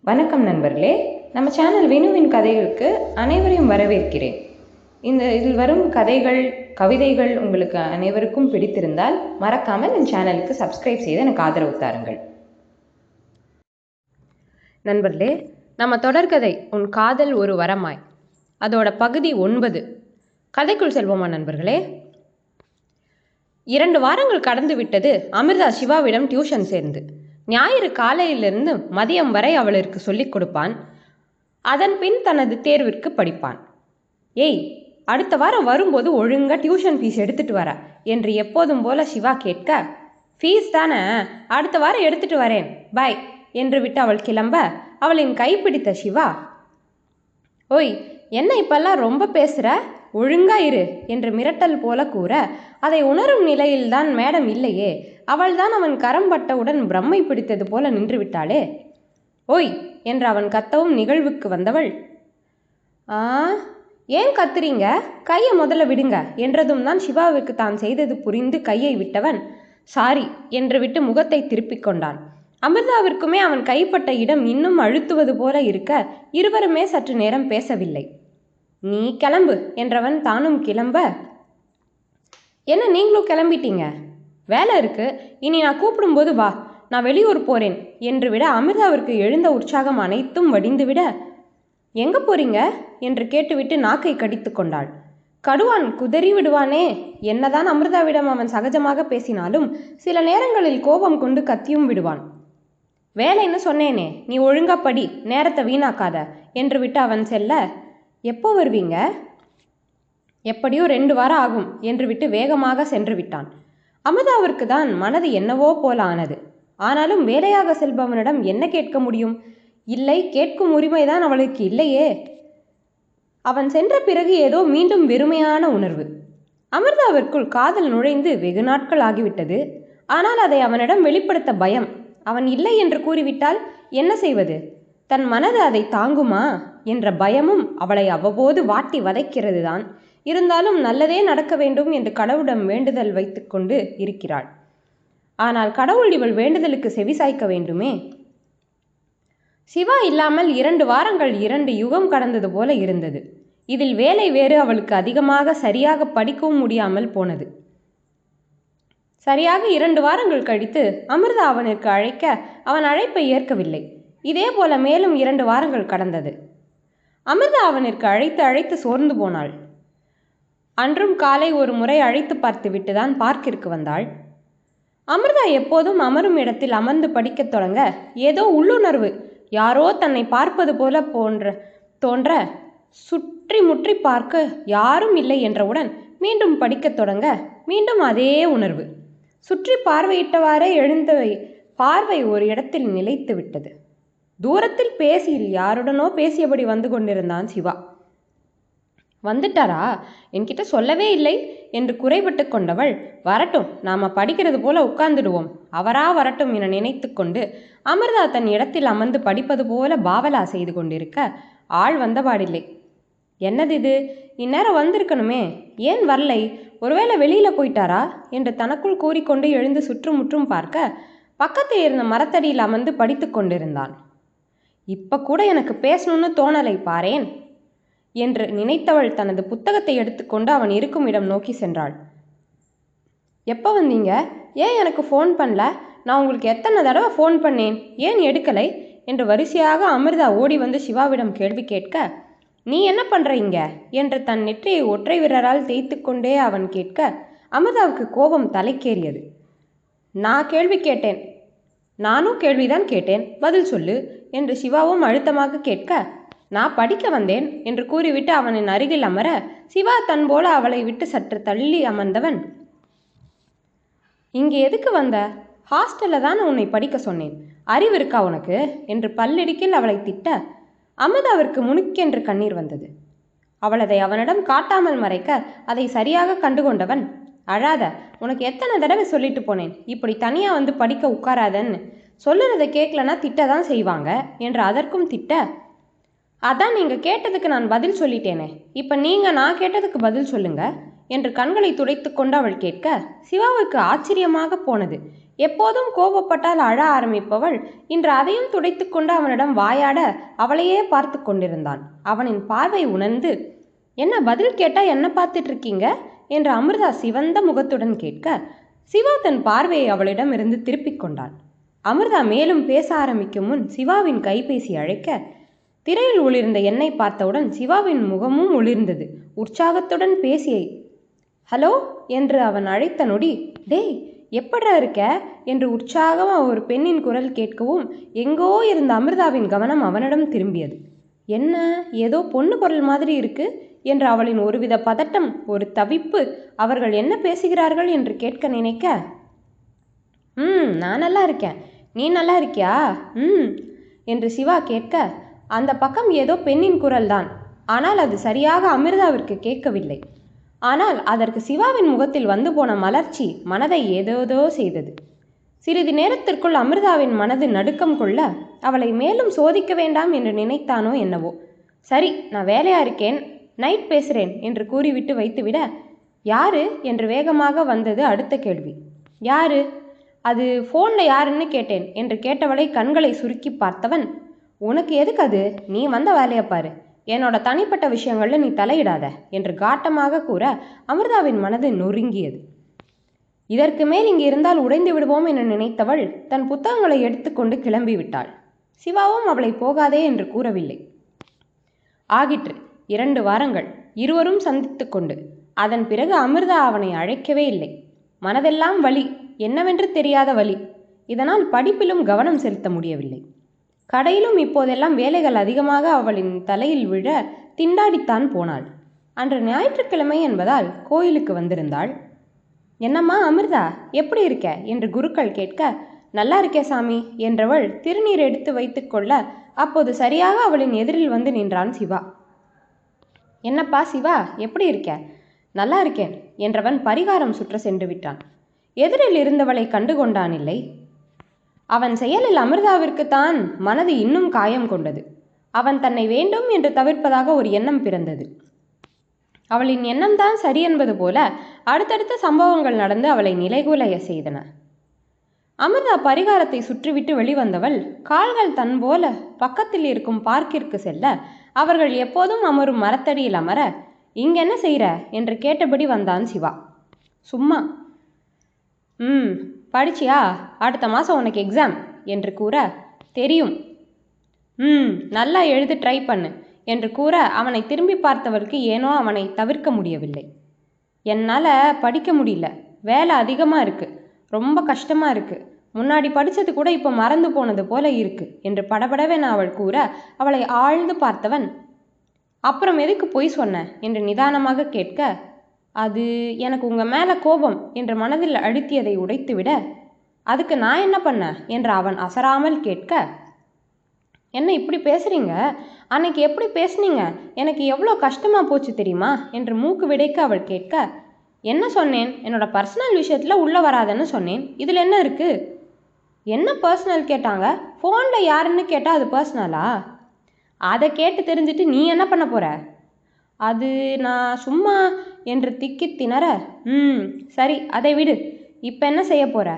வணக்கம் நண்பர்களே, நம்ம சேனல் வினுவின் கதைகளுக்கு அனைவரையும் வரவேற்கிறேன். இதில் வரும் கதைகள், கவிதைகள் உங்களுக்கு அனைவருக்கும் பிடித்திருந்தால் மறக்காமல் என் சேனலுக்கு சப்ஸ்கிரைப் செய்து எனக்கு ஆதரவு தாருங்கள். நண்பர்களே, நம்ம தொடர்கதை உன் காதல் ஒரு வரமாய் அதோட பகுதி 9. கதைக்குள் செல்வோமா நண்பர்களே? 2 வாரங்கள் கடந்து விட்டது அமிர்தா சிவாவிடம் டியூஷன் சேர்ந்து. ஞாயிறு காலையிலிருந்து மதியம் வரை அவளுக்கு சொல்லிக் கொடுப்பான். அதன் பின் தனது தேர்விற்கு படிப்பான். ஏய், அடுத்த வாரம் வரும்போது ஒழுங்கா டியூஷன் ஃபீஸ் எடுத்துட்டு வர என்று எப்போதும் போல சிவா கேட்க, ஃபீஸ் தானே, அடுத்த வாரம் எடுத்துட்டு வரேன், பாய் என்று விட்டு அவள் கிளம்ப அவளின் கைப்பிடித்த சிவா, ஓய், என்ன இப்பெல்லாம் ரொம்ப பேசுற, ஒழுங்கா இரு என்று மிரட்டல் போல கூற, அதை உணரும் நிலையில்தான் மேடம் இல்லையே. அவள்தான் அவன் கரம் பட்டவுடன் பிரம்மை பிடித்தது போல நின்று விட்டாளே. ஓய் என்று அவன் கத்தவும் நிகழ்வுக்கு வந்தவள், ஏன் கத்துறீங்க, கையை முதல்ல விடுங்க என்றதும் தான் சிவாவுக்கு தான் செய்தது புரிந்து கையை விட்டவன் சாரி என்று விட்டு முகத்தை திருப்பிக் கொண்டான். அமிர்தாவிற்குமே அவன் கைப்பட்ட இடம் இன்னும் அழுத்துவது போல இருக்க இருவருமே சற்று நேரம் பேசவில்லை. நீ கிளம்பு என்றவன் தானும் கிளம்ப, என்ன நீங்களும் கிளம்பிட்டீங்க, வேலை இருக்கு, இனி நான் கூப்பிடும்போது வா, நான் வெளியூர் போறேன் என்று விட அமிர்தாவிற்கு எழுந்த உற்சாகம் அனைத்தும் வடிந்துவிட, எங்க போறீங்க என்று கேட்டுவிட்டு நாக்கை கடித்து கொண்டாள். கடுவான் குதறி விடுவானே. என்னதான் அமிர்தாவிடம் அவன் சகஜமாக பேசினாலும் சில நேரங்களில் கோபம் கொண்டு கத்தியும் விடுவான். வேலைன்னு சொன்னேனே, நீ ஒழுங்கா படி, நேரத்தை வீணாக்காத என்று விட்டு அவன் செல்ல, எப்போ வருவீங்க, எப்படியோ 2 வாரம் ஆகும் என்று விட்டு வேகமாக சென்று விட்டான். அமிர்தாவிற்கு தான் மனது என்னவோ போல ஆனது. ஆனாலும் வேலையாக செல்பவனிடம் என்ன கேட்க முடியும்? இல்லை, கேட்கும் உரிமைதான் அவளுக்கு இல்லையே. அவன் சென்ற பிறகு ஏதோ மீண்டும் வெறுமையான உணர்வு. அமிர்தாவிற்குள் காதல் நுழைந்து வெகு நாட்கள் ஆகிவிட்டது. ஆனால் அதை அவனிடம் வெளிப்படுத்த பயம். அவன் இல்லை என்று கூறிவிட்டால் என்ன செய்வது? தன் மனது அதை தாங்குமா என்ற பயமும் அவளை அவ்வப்போது வாட்டி வதைக்கிறது தான். இருந்தாலும் நல்லதே நடக்க வேண்டும் என்று கடவுளிடம் வேண்டுதல் வைத்து கொண்டு இருக்கிறாள். ஆனால் கடவுள் இவள் வேண்டுதலுக்கு செவிசாய்க்க வேண்டுமே. சிவா இல்லாமல் 2 வாரங்கள் 2 யுகம் கடந்தது போல இருந்தது. இதில் வேலை வேறு அவளுக்கு அதிகமாக சரியாக படிக்கவும் முடியாமல் போனது. சரியாக 2 வாரங்கள் கழித்து அமிர்தா அவனுக்கு அழைக்க அவன் அழைப்பை ஏற்கவில்லை. இதே போல மேலும் 2 வாரங்கள் கடந்தது. அமிர்தா அவனிற்கு அழைத்து சோர்ந்து போனாள். அன்றும் காலை ஒரு முறை அழைத்து பார்த்து விட்டுதான் பார்க்கிற்கு வந்தாள். அமிர்தா எப்போதும் அமரும் இடத்தில் அமர்ந்து படிக்கத் தொடங்க ஏதோ உள்ளுணர்வு யாரோ தன்னை பார்ப்பது போல தோன்ற சுற்றி முற்றி பார்க்க யாரும் இல்லை என்றவுடன் மீண்டும் படிக்கத் தொடங்க மீண்டும் அதே உணர்வு. சுற்றி பார்வையிட்டவாறே எழுந்த பார்வை ஒரு இடத்தில் நிலைத்து விட்டது. தூரத்தில் பேசியில் யாருடனோ பேசியபடி வந்து கொண்டிருந்தான் சிவா. வந்துட்டாரா, என்கிட்ட சொல்லவே இல்லை என்று குறைபட்டு கொண்டவள், வரட்டும், நாம படிக்கிறது போல உட்கார்ந்துடுவோம், அவரா வரட்டும் என நினைத்து கொண்டு அமிர்தா தன் இடத்தில் அமர்ந்து படிப்பது போல பாவலா செய்து கொண்டிருக்க ஆள் வந்தபாடில்லை. என்னது இது, இந்நேரம் வந்திருக்கணுமே, ஏன் வரலை, ஒருவேளை வெளியில போயிட்டாரா என்று தனக்குள் கூறிக்கொண்டு எழுந்து சுற்றுமுற்றும் பார்க்க பக்கத்தில் இருந்த மரத்தடியில் அமர்ந்து படித்து கொண்டிருந்தான். இப்ப கூட எனக்கு பேசணும்னு தோணலை பாரேன் என்று நினைத்தவள் தனது புத்தகத்தை எடுத்துக்கொண்டு அவன் இருக்கும் இடம் நோக்கி சென்றாள். எப்போ வந்தீங்க, ஏன் எனக்கு ஃபோன் பண்ணல, நான் உங்களுக்கு எத்தனை தடவை ஃபோன் பண்ணேன், ஏன் எடுக்கலை என்று வரிசையாக அமிர்தா ஓடி வந்து சிவாவிடம் கேள்வி கேட்க, நீ என்ன பண்ற இங்க என்று தன் நெற்றியை ஒற்றை விரலால் தேய்த்து கொண்டே அவன் கேட்க அமிர்தாவுக்கு கோபம் தலைக்கேறியது. நான் கேள்வி கேட்டேன், நானும் கேள்விதான் கேட்டேன், பதில் சொல்லு என்று சிவாவும் அழுத்தமாக கேட்க, நான் படிக்க வந்தேன் என்று கூறிவிட்டு அவனின் அருகில் அமர சிவா தன் போல அவளை விட்டு சற்று தள்ளி அமர்ந்தவன், இங்கே எதுக்கு வந்த, ஹாஸ்டல்ல தான் உன்னை படிக்க சொன்னேன், அறிவு இருக்கா உனக்கு என்று பல்லிடுக்கில் அவளை திட்ட அமிர்தாவிற்கு முணுக்கென்று கண்ணீர் வந்தது. அவள் அதை அவனிடம் காட்டாமல் மறைக்க அதை சரியாக கண்டுகொண்டவன், அழாத, உனக்கு எத்தனை தடவை சொல்லிட்டு போனேன், இப்படி தனியா வந்து படிக்க உட்காராதன்னு, சொல்லுறதை கேட்கலன்னா திட்டதான் செய்வாங்க என்று அதற்கும் திட்ட, அதான் நீங்க கேட்டதுக்கு நான் பதில் சொல்லிட்டேனே, இப்ப நீங்க நான் கேட்டதுக்கு பதில் சொல்லுங்க என்று கண்களை துடைத்து கொண்டு அவள் கேட்க சிவாவுக்கு ஆச்சரியமாக போனது. எப்போதும் கோபப்பட்டால் அழ ஆரம்பிப்பவள் இன்று அதையும் துடைத்து கொண்டு அவனிடம் வாயாட அவளையே பார்த்து கொண்டிருந்தான். அவனின் பார்வை உணர்ந்து, என்ன பதில் கேட்டா என்ன பார்த்துட்டு இருக்கீங்க என்று அமிர்தா சிவந்த முகத்துடன் கேட்க, சிவா தன் பார்வையை அவளிடம் இருந்து திருப்பிக் கொண்டான். அமிர்தா மேலும் பேச ஆரம்பிக்கும் முன் சிவாவின் கைபேசி அழைக்க, திரையில் ஒளிர்ந்த என்னை பார்த்தவுடன் சிவாவின் முகமும் ஒளிர்ந்தது. உற்சாகத்துடன் பேசிய ஹலோ என்று அவன் அழைத்த நொடி, டேய் எப்படா இருக்க என்று உற்சாகமாக ஒரு பெண்ணின் குரல் கேட்கவும் எங்கோ இருந்த அமிர்தாவின் கவனம் அவனிடம் திரும்பியது. என்ன ஏதோ பொண்ணு குரல் மாதிரி இருக்கு என்று அவளின் ஒருவித பதட்டம், ஒரு தவிப்பு. அவர்கள் என்ன பேசுகிறார்கள் என்று கேட்க நினைக்க, நான் நல்லா இருக்கேன், நீ நல்லா இருக்கியா என்று சிவா கேட்க, அந்த பக்கம் ஏதோ பெண்ணின் குரல் தான். ஆனால் அது சரியாக அமிர்தாவிற்கு கேட்கவில்லை. ஆனால் அதற்கு சிவாவின் முகத்தில் வந்து போன மலர்ச்சி மனதை ஏதோதோ செய்தது. சிறிது நேரத்திற்குள் அமிர்தாவின் மனது நடுக்கம் கொள்ள அவளை மேலும் சோதிக்க வேண்டாம் என்று நினைத்தானோ என்னவோ. சரி, நான் வேலையா இருக்கேன், நைட் பேசுகிறேன் என்று கூறிவிட்டு வைத்துவிட, யாரு என்று வேகமாக வந்தது அடுத்த கேள்வி. யாரு? அது ஃபோனில் யாருன்னு கேட்டேன் என்று கேட்டவளை கண்களை சுருக்கி பார்த்தவன், உனக்கு எதுக்கு அது, நீ வந்த வேலையை பாரு, என்னோட தனிப்பட்ட விஷயங்களில் நீ தலையிடாத என்று காட்டமாக கூற அமிர்தாவின் மனது நொறுங்கியது. இதற்கு மேல் இங்கு இருந்தால் உடைந்து விடுவோம் என நினைத்தவள் தன் புத்தகங்களை எடுத்துக்கொண்டு கிளம்பி விட்டாள். சிவாவும் அவளை போகாதே என்று கூறவில்லை. ஆகிற்று 2 வாரங்கள் இருவரும் சந்தித்து கொண்டு. அதன் பிறகு அமிர்தா அவனை அழைக்கவே இல்லை. மனதெல்லாம் வலி, என்னவென்று தெரியாத வலி. இதனால் படிப்பிலும் கவனம் செலுத்த முடியவில்லை. கடையிலும் இப்போதெல்லாம் வேலைகள் அதிகமாக அவளின் தலையில் விழ திண்டாடித்தான் போனாள். அன்று ஞாயிற்றுக்கிழமை என்பதால் கோயிலுக்கு வந்திருந்தாள். என்னம்மா அமிர்தா, எப்படி இருக்க என்று குருக்கள் கேட்க, நல்லா இருக்கே சாமி என்றவள் திருநீர் எடுத்து வைத்து கொள்ள அப்போது சரியாக அவளின் எதிரில் வந்து நின்றான் சிவா. என்னப்பா சிவா, எப்படி இருக்க? நல்லா இருக்கேன் என்றவன் பரிகாரம் சுற்ற சென்று விட்டான். எதிரில் இருந்தவளை கண்டு கொண்டான் இல்லை. அவன் செயலில் அமிர்தாவிற்குத்தான் மனது இன்னும் காயம் கொண்டது. அவன் தன்னை வேண்டும் என்று தவிர்ப்பதாக ஒரு எண்ணம் பிறந்தது. அவளின் எண்ணம்தான் சரி என்பது போல அடுத்தடுத்த சம்பவங்கள் நடந்து அவளை நிலைகுலைய செய்தன. அமிர்தா பரிகாரத்தை சுற்றிவிட்டு வெளிவந்தவள் கால்கள் தன் போல பக்கத்தில் இருக்கும் பார்க்கிற்கு செல்ல அவர்கள் எப்போதும் அமரும் மரத்தடியில் அமர, இங்கென்ன செய்கிற என்று கேட்டபடி வந்தான் சிவா. சும்மா. படிச்சியா? அடுத்த மாதம் உனக்கு எக்ஸாம் என்று கூற, தெரியும். நல்லா எழுதி ட்ரை பண்ணு என்று கூற அவனை திரும்பி பார்த்தவளுக்கு ஏனோ அவனை தவிர்க்க முடியவில்லை. என்னால் படிக்க முடியல, வேலை அதிகமாக இருக்குது, ரொம்ப கஷ்டமாக இருக்குது, முன்னாடி படித்தது கூட இப்போ மறந்து போனது போல இருக்கு என்று படபடவென அவள் கூற அவளை ஆழ்ந்து பார்த்தவன், அப்புறம் எதுக்கு பொய் சொன்ன என்று நிதானமாக கேட்க, அது எனக்கு உங்கள் மேலே கோபம் என்று மனதில் அழுத்தியதை உடைத்துவிட, அதுக்கு நான் என்ன பண்ண என்று அவன் அசராமல் கேட்க, என்ன இப்படி பேசுகிறீங்க, அன்னைக்கு எப்படி பேசுனீங்க, எனக்கு எவ்வளோ கஷ்டமாக போச்சு தெரியுமா என்று மூக்கு விடைக்க அவள் கேட்க, என்ன சொன்னேன், என்னோட பர்சனல் விஷயத்தில் உள்ளே வராதுன்னு சொன்னேன், இதில் என்ன இருக்குது? என்ன பர்சனல் கேட்டாங்க, ஃபோனில் யாருன்னு கேட்டால் அது பர்சனலா? அதை கேட்டு தெரிஞ்சுட்டு நீ என்ன பண்ண போகிற? அது நான் சும்மா என்று திக்கி திணற, சரி அதை விடு, இப்போ என்ன செய்ய போகிற?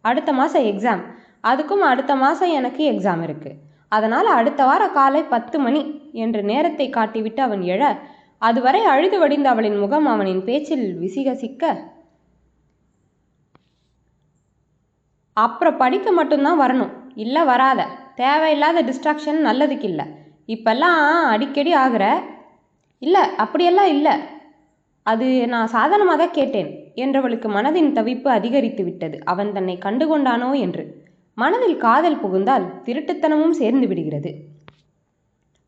அடுத்த மாதம் எக்ஸாம், அதுக்கும் அடுத்த மாதம் எனக்கு எக்ஸாம் இருக்குது, அதனால் அடுத்த வார காலை 10 மணி என்று நேரத்தை காட்டிவிட்டு அவன் எழ, அதுவரை அழுது வடிந்த அவளின் முகம் அவனின் பேச்சில் விசிகசிக்க, அப்புறம் படிக்க மட்டும்தான் வரணும், இல்லை வராத, தேவையில்லாத டிஸ்ட்ராக்ஷன் நல்லதுக்கு இல்லை, இப்பெல்லாம் அடிக்கடி ஆகிற. இல்லை அப்படியெல்லாம் இல்லை, அது நான் சாதாரணமாக தான் கேட்டேன் என்றவளுக்கு மனதின் தவிப்பு அதிகரித்து விட்டது. அவன் தன்னை கண்டுகொண்டானோ என்று. மனதில் காதல் புகுந்தால் திருட்டுத்தனமும் சேர்ந்து விடுகிறது.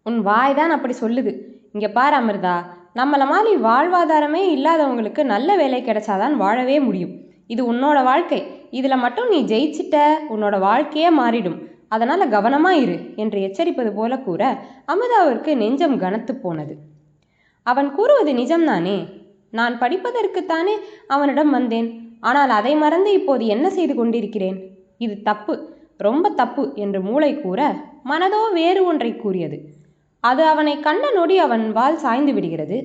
உன் வாய் தான் அப்படி சொல்லுது. இங்கே பாரு அமிர்தா, நம்மளை மாதிரி வாழ்வாதாரமே இல்லாதவங்களுக்கு நல்ல வேலை கிடைச்சாதான் வாழவே முடியும். இது உன்னோட வாழ்க்கை, இதில் மட்டும் நீ ஜெயிச்சிட்ட உன்னோட வாழ்க்கையே மாறிடும், அதனால் கவனமாக இரு என்று எச்சரிப்பது போல கூற அமிர்தாவிற்கு நெஞ்சம் கனத்து போனது. அவன் கூறுவது நிஜம்தானே? நான் படிப்பதற்குத்தானே அவனிடம் வந்தேன், ஆனால் அதை மறந்து இப்போது என்ன செய்து கொண்டிருக்கிறேன்? இது தப்பு, ரொம்ப தப்பு என்று மூளை கூற மனதோ வேறு ஒன்றை கூறியது. அது அவனை கண்ட நொடி அவன் வால் சாய்ந்து விடுகிறது.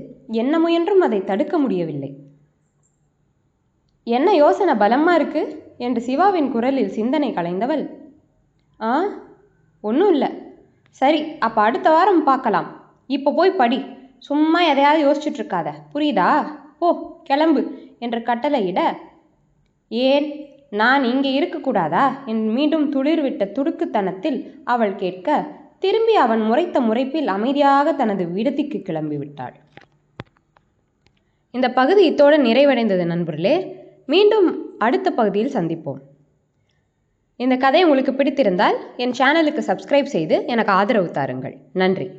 என்ன முயன்றும் அதை தடுக்க முடியவில்லை. என்ன யோசனை பலமாக இருக்கு என்று சிவாவின் குரலில் சிந்தனை கலைந்தவள், ஆ, ஒன்றும் இல்லை. சரி, அப்போ அடுத்த வாரம் பார்க்கலாம். இப்போ போய் படி. சும்மா எதையாவது யோசிச்சுட்டு இருக்காத, புரியுதா? ஓ, கிளம்பு என்று கட்டளையிட, ஏன், நான் இங்கே இருக்கக்கூடாதா என்று மீண்டும் துளிர்விட்ட துடுக்குத்தனத்தில் அவள் கேட்க, திரும்பி அவன் முறைத்த முறைப்பில் அமைதியாக தனது விடுதிக்கு கிளம்பிவிட்டாள். இந்த பகுதி இத்தோடு நிறைவடைந்தது நண்பர்களே. மீண்டும் அடுத்த பகுதியில் சந்திப்போம். இந்த கதை உங்களுக்கு பிடித்திருந்தால் என் சேனலுக்கு சப்ஸ்கிரைப் செய்து எனக்கு ஆதரவு தாருங்கள். நன்றி.